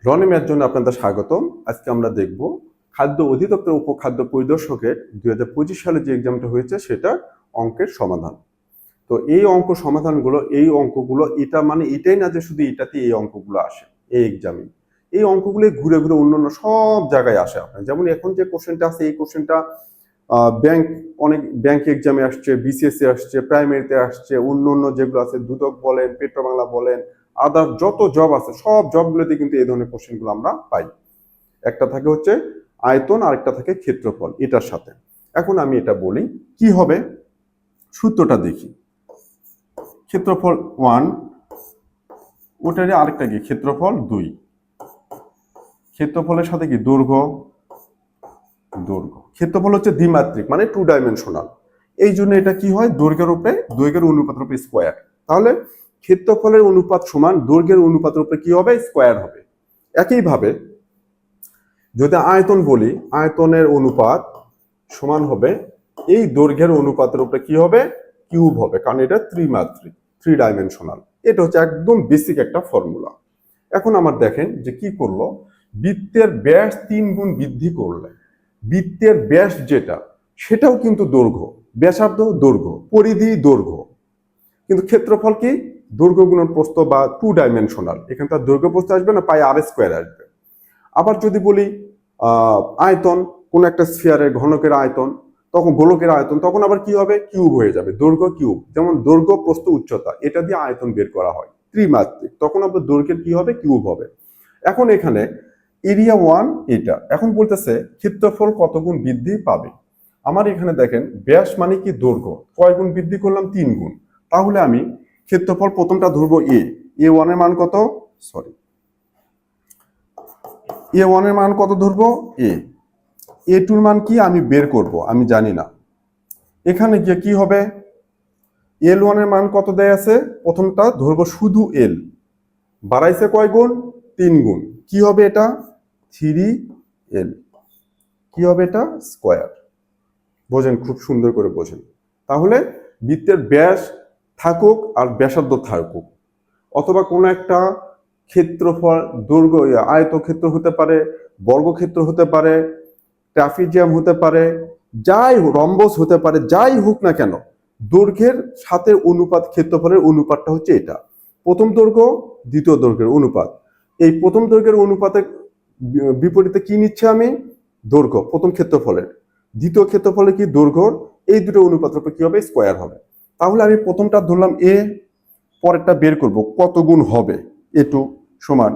রনিমের জন্য আপনাদের স্বাগতম। আজকে আমরা দেখব খাদ্য অধিদপ্তর উপখাদ্য পরিদর্শকের 2025 সালে যে এক্সামটা হয়েছে সেটা অঙ্কের সমাধান। তো এই অঙ্কগুলো এটা মানে এটাই না যে শুধু এটাতে এই অঙ্কগুলো আসে এই এক্সামে। এই অঙ্কগুলো ঘুরে ঘুরে অন্যান্য সব জায়গায় আসে আপনার। যেমন এখন যে কোশ্চেনটা আছে এই কোশ্চেনটা অনেক ব্যাংক এক্সামে আসছে, বিসিএস এ আসছে, প্রাইমারিতে আসছে, অন্য যেগুলো আছে দুদক বলেন, পেট্রোবাংলা বলেন, আদার যত জব আছে সব জবগুলোতে কিন্তু এই ধরনের কোশ্চেনগুলো আমরা পাই। একটা থাকে হচ্ছে আয়তন আর একটা থাকে ক্ষেত্রফল এটার সাথে। এখন আমি এটা বলি কি হবে, সূত্রটা দেখি। ক্ষেত্রফল 1, ওটারই আরেকটা কি ক্ষেত্রফল 2, ক্ষেত্রফলের সাথে কি দৈর্ঘ্য। ক্ষেত্রফল হচ্ছে দ্বিমাত্রিক মানে 2 ডাইমেনশনাল, এই জন্য এটা কি হয় দৈর্ঘ্যের অনুপাতের উপরে স্কোয়ার। তাহলে ক্ষেত্রফলের অনুপাত সমান দৈর্ঘ্যের অনুপাতের উপরে কি হবে, স্কোয়ার হবে। একইভাবে যদি আয়তন বলি, আয়তনের অনুপাত সমান হবে এই দৈর্ঘ্যের অনুপাতের উপরে কি হবে, কিউব হবে, কারণ এটা ত্রিমাত্রিক 3 ডাইমেনশনাল। এটা হচ্ছে একদম বেসিক একটা ফর্মুলা। এখন আমার দেখেন যে কি করলো, বৃত্তের ব্যাস 3 গুণ বৃদ্ধি করলে বৃত্তের ব্যাস যেটা সেটাও কিন্তু দৈর্ঘ্য, ব্যাসার্ধ দৈর্ঘ্য, পরিধি দৈর্ঘ্য, কিন্তু ক্ষেত্রফল কি দৈর্ঘ্য গুণন প্রস্থ বা 2 ডাইমেনশনাল, এখানে তার দৈর্ঘ্য প্রস্থ আসবে না, পাই আর স্কোয়ার আসবে। আবার যদি বলি আয়তন, কোন একটা স্ফিয়ারের ঘনকের আয়তন, তখন গোলকের আয়তন, তখন আবার কি হবে, কিউব হয়ে যাবে, দৈর্ঘ্য কিউব। যেমন দৈর্ঘ্য প্রস্থ উচ্চতা এটা দিয়ে আয়তন বের করা হয় ত্রিমাত্রিক, তখন আবার দৈর্ঘ্যের কি হবে, কিউব হবে। এখন এখানে এরিয়া 1 এটা, এখন বলতেছে ক্ষেত্রফল কত গুণ বৃদ্ধি পাবে। আমার এখানে দেখেন ব্যাস মানে কি দৈর্ঘ্য, কয় গুণ বৃদ্ধি করলাম, 3 গুণ। তাহলে আমি ক্ষেত্রফল প্রথমটা ধরবো A1 এর মান কত, A1 এর মান কত ধরবো, A2 এর মান কি আমি বের করব, আমি জানি না। এখানে গিয়ে কি হবে, L1 এর মান কত দেয়া আছে, প্রথমটা ধরবো শুধু L, বাড়াইছে কয় গুণ, 3 গুণ, কি হবে এটা 3L, কি হবে এটা স্কোয়ার। বোঝেন, খুব সুন্দর করে বোঝেন। তাহলে বৃত্তের ব্যাস থাকুক আর ব্যাসার্ধ থাকুক, অথবা কোনো একটা ক্ষেত্রফল দৈর্ঘ্য আয়তক্ষেত্র হতে পারে, বর্গক্ষেত্র হতে পারে, ট্রাপিজিয়াম হতে পারে, যাই রম্বস হতে পারে, যাই হোক না কেন, দৈর্ঘ্যের সাথে অনুপাত, ক্ষেত্রফলের অনুপাতটা হচ্ছে এটা। প্রথম দৈর্ঘ্য দ্বিতীয় দৈর্ঘ্যের অনুপাত, এই প্রথম দৈর্ঘ্যের অনুপাতের বিপরীতে কি নিচ্ছে আমি, দৈর্ঘ্য প্রথম ক্ষেত্রফলের, দ্বিতীয় ক্ষেত্রফলে কি দৈর্ঘ্যর, এই দুটো অনুপাতের উপর কি হবে, স্কোয়ার হবে। তাহলে আমি প্রথমটা ধরলাম A, পরেরটা বের করব কত গুণ হবে, A2 সমান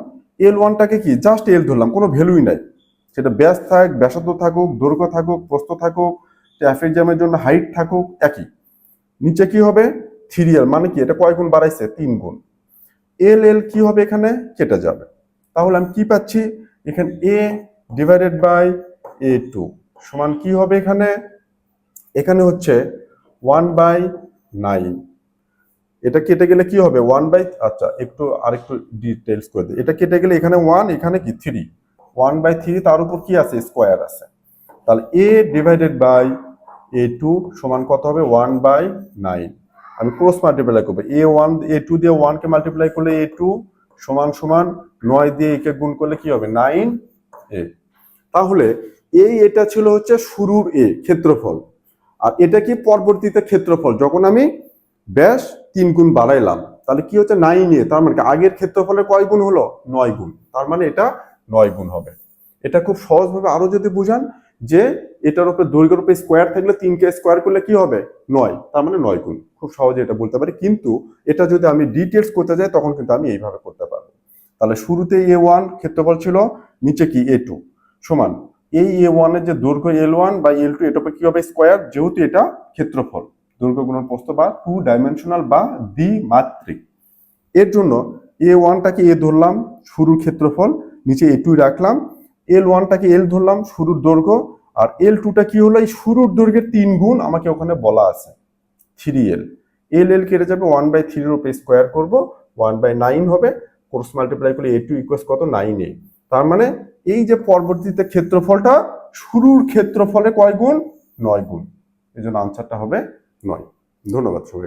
L1টাকে কি জাস্ট L ধরলাম, কোনো ভ্যালুই নাই, সেটা ব্যাস থাক, ব্যাসার্ধ থাকুক, দৈর্ঘ্য থাকুক, প্রস্থ থাকুক, ট্রাপিজিয়ামের জন্য হাইট থাকুক, একই। নিচে কি হবে 3L, মানে কি এটা কয় গুণ বাড়াইছে, 3 গুণ। L কি হবে, এখানে কেটে যাবে। তাহলে আমি কি পাচ্ছি, এখানে A ডিভাইডেড বাই A2 সমান কি হবে, এখানে হচ্ছে 1/9। এটা কেটে গেলে কি হবে 1/, একটু আরেকটু ডিটেইলস করে দিই, এটা কেটে গেলে এখানে 1, এখানে কি 3, 1/3, তার উপর কি আছে, স্কোয়ার আছে। তাহলে A ডিভাইডেড বাই A2 সমান কত হবে, 1/9। আমি ক্রস মাল্টিপ্লাই করবো, A2 দিয়ে 1 কে মাল্টিপ্লাই করলে A2 সমান সমান 9 দিয়ে একে গুণ করলে কি হবে, 9A। তাহলে এটা ছিল হচ্ছে শুরুর ক্ষেত্রফল, আর এটা কি পরবর্তীতে ক্ষেত্রফল, যখন আমি ব্যাস 3 গুণ বাড়াইলাম, তাহলে কি হচ্ছে 9A, তার মানে আগের ক্ষেত্রফলের কয় গুণ হলো, 9 গুণ, তার মানে এটা 9 গুণ হবে। এটা খুব সহজভাবে আরো যদি বুঝান যে এটার উপরে দৈর্ঘ্যের উপরে স্কোয়ার থাকলে 3কে স্কোয়ার করলে কি হবে 9, তার মানে 9 গুণ, খুব সহজে এটা বলতে পারি। কিন্তু এটা যদি আমি ডিটেলস করতে যাই তখন কিন্তু আমি এইভাবে করতে পারবো। তাহলে শুরুতে A1 ক্ষেত্রফল ছিল, নিচে কি A2 সমান এই A1 এর যে দৈর্ঘ্য L1 বা L2, এটা উপরে কি হবে স্কোয়ার, যেহেতু এটা ক্ষেত্রফল দৈর্ঘ্য গুণন প্রস্থ বা 2 ডাইমেনশনাল বা দ্বিমাত্রিক। এর জন্য A1টাকে A ধরলাম শুরুর ক্ষেত্রফল, নিচে A2 রাখলাম, L1টাকে L ধরলাম শুরুর দৈর্ঘ্য, আর L2টা কি হলো, এই শুরুর দৈর্ঘ্যের 3 গুণ আমাকে ওখানে বলা আছে 3L। L কেটে যাবে, 1/3 এর উপরে স্কোয়ার করবো, 1/9 হবে, ক্রস মাল্টিপ্লাই করলে A2 ইকুয়ালস কত, 9A। তার মানে এই যে পরবর্তীতে ক্ষেত্রফলটা শুরুর ক্ষেত্রফলে কয় গুণ, 9 গুণ, এই জন্য আনসারটা হবে 9। ধন্যবাদ সবাই।